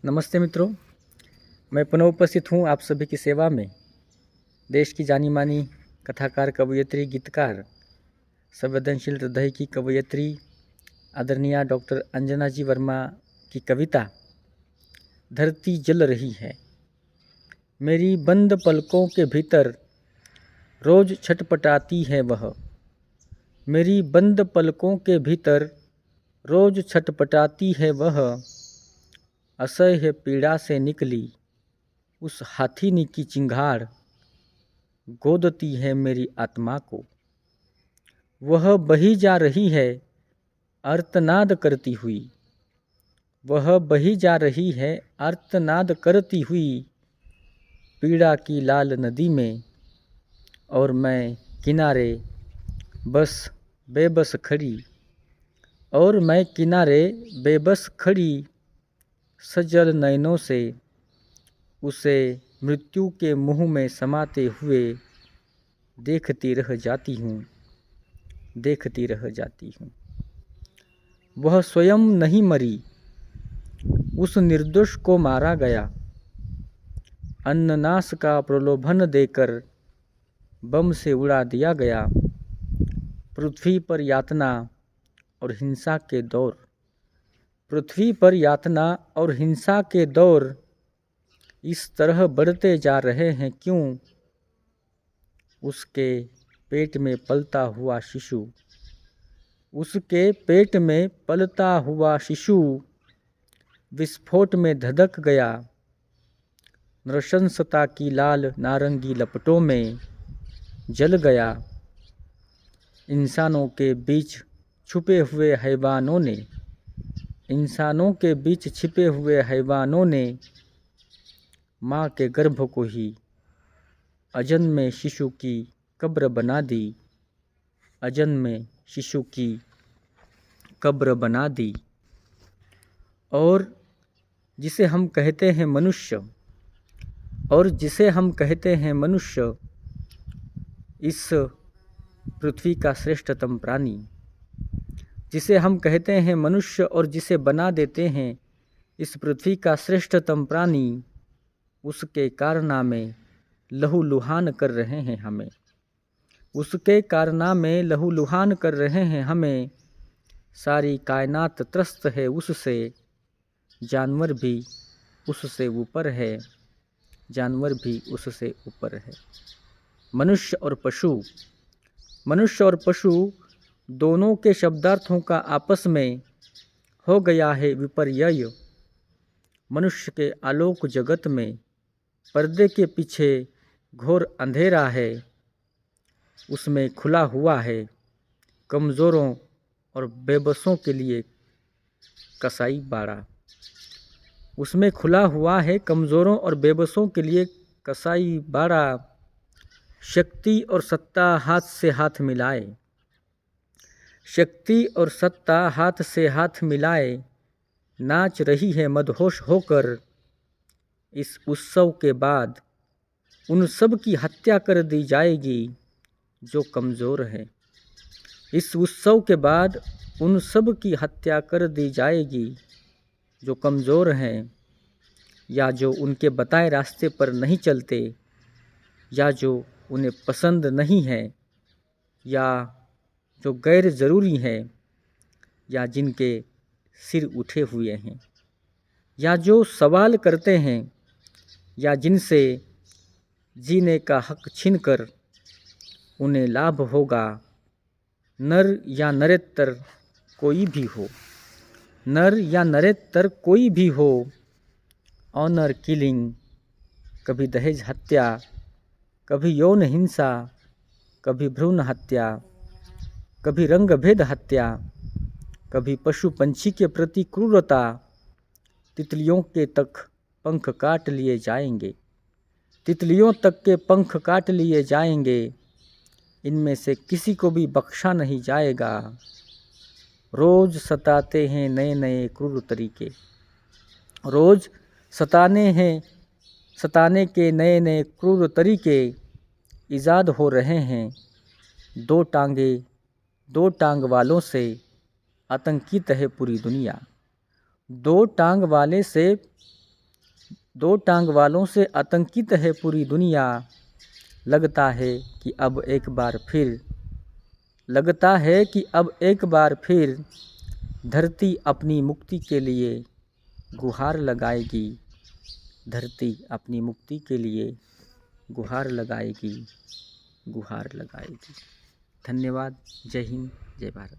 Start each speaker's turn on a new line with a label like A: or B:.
A: नमस्ते मित्रों, मैं पुनः उपस्थित हूँ आप सभी की सेवा में। देश की जानी मानी कथाकार, कवयित्री, गीतकार, संवेदनशील हृदय की कवयित्री आदरणीय डॉक्टर अंजना जी वर्मा की कविता धरती जल रही है। मेरी बंद पलकों के भीतर रोज छटपटाती है वह। मेरी बंद पलकों के भीतर रोज छटपटाती है वह। असह्य पीड़ा से निकली उस हाथिनी की चिंगाड़ गोदती है मेरी आत्मा को। वह बही जा रही है आर्तनाद करती हुई। वह बही जा रही है आर्तनाद करती हुई पीड़ा की लाल नदी में, और मैं किनारे बस बेबस खड़ी। और मैं किनारे बेबस खड़ी सजल नयनों से उसे मृत्यु के मुंह में समाते हुए देखती रह जाती हूँ, देखती रह जाती हूँ। वह स्वयं नहीं मरी, उस निर्दोष को मारा गया। अन्ननाश का प्रलोभन देकर बम से उड़ा दिया गया। पृथ्वी पर यातना और हिंसा के दौर, पृथ्वी पर यातना और हिंसा के दौर इस तरह बढ़ते जा रहे हैं क्यों? उसके पेट में पलता हुआ शिशु, उसके पेट में पलता हुआ शिशु विस्फोट में धधक गया। नृशंसता की लाल नारंगी लपटों में जल गया। इंसानों के बीच छुपे हुए हैवानों ने, इंसानों के बीच छिपे हुए हैवानों ने माँ के गर्भ को ही अजन्म में शिशु की कब्र बना दी। अजन्म में शिशु की कब्र बना दी। और जिसे हम कहते हैं मनुष्य, और जिसे हम कहते हैं मनुष्य, इस पृथ्वी का श्रेष्ठतम प्राणी, जिसे हम कहते हैं मनुष्य और जिसे बना देते हैं इस पृथ्वी का श्रेष्ठतम प्राणी, उसके कारनामे लहूलुहान कर रहे हैं हमें। उसके कारनामे लहूलुहान कर रहे हैं हमें। सारी कायनात त्रस्त है उससे, जानवर भी उससे ऊपर है, जानवर भी उससे ऊपर है। मनुष्य और पशु, मनुष्य और पशु दोनों के शब्दार्थों का आपस में हो गया है विपर्यय। मनुष्य के आलोक जगत में पर्दे के पीछे घोर अंधेरा है। उसमें खुला हुआ है कमज़ोरों और बेबसों के लिए कसाई बाड़ा। उसमें खुला हुआ है कमज़ोरों और बेबसों के लिए कसाई बाड़ा। शक्ति और सत्ता हाथ से हाथ मिलाए, शक्ति और सत्ता हाथ से हाथ मिलाए नाच रही है मदहोश होकर। इस उत्सव के बाद उन सब की हत्या कर दी जाएगी जो कमज़ोर हैं। इस उत्सव के बाद उन सब की हत्या कर दी जाएगी जो कमज़ोर हैं, या जो उनके बताए रास्ते पर नहीं चलते, या जो उन्हें पसंद नहीं है, या जो गैर ज़रूरी है, या जिनके सिर उठे हुए हैं, या जो सवाल करते हैं, या जिनसे जीने का हक छीनकर उन्हें लाभ होगा। नर या नरेतर कोई भी हो, नर या नरेतर कोई भी हो। ऑनर किलिंग, कभी दहेज हत्या, कभी यौन हिंसा, कभी भ्रूण हत्या, कभी रंग भेद हत्या, कभी पशु पंछी के प्रति क्रूरता। तितलियों के तक पंख काट लिए जाएंगे, तितलियों तक के पंख काट लिए जाएंगे। इनमें से किसी को भी बख्शा नहीं जाएगा। रोज़ सताते हैं नए नए क्रूर तरीके, रोज़ सताने के नए नए क्रूर तरीके ईजाद हो रहे हैं। दो टांग वालों से आतंकित है पूरी दुनिया। दो टांग वाले से दो टांग वालों से आतंकित है पूरी दुनिया। लगता है कि अब एक बार फिर धरती अपनी मुक्ति के लिए गुहार लगाएगी। धरती अपनी मुक्ति के लिए गुहार लगाएगी। धन्यवाद। जय हिंद, जय भारत।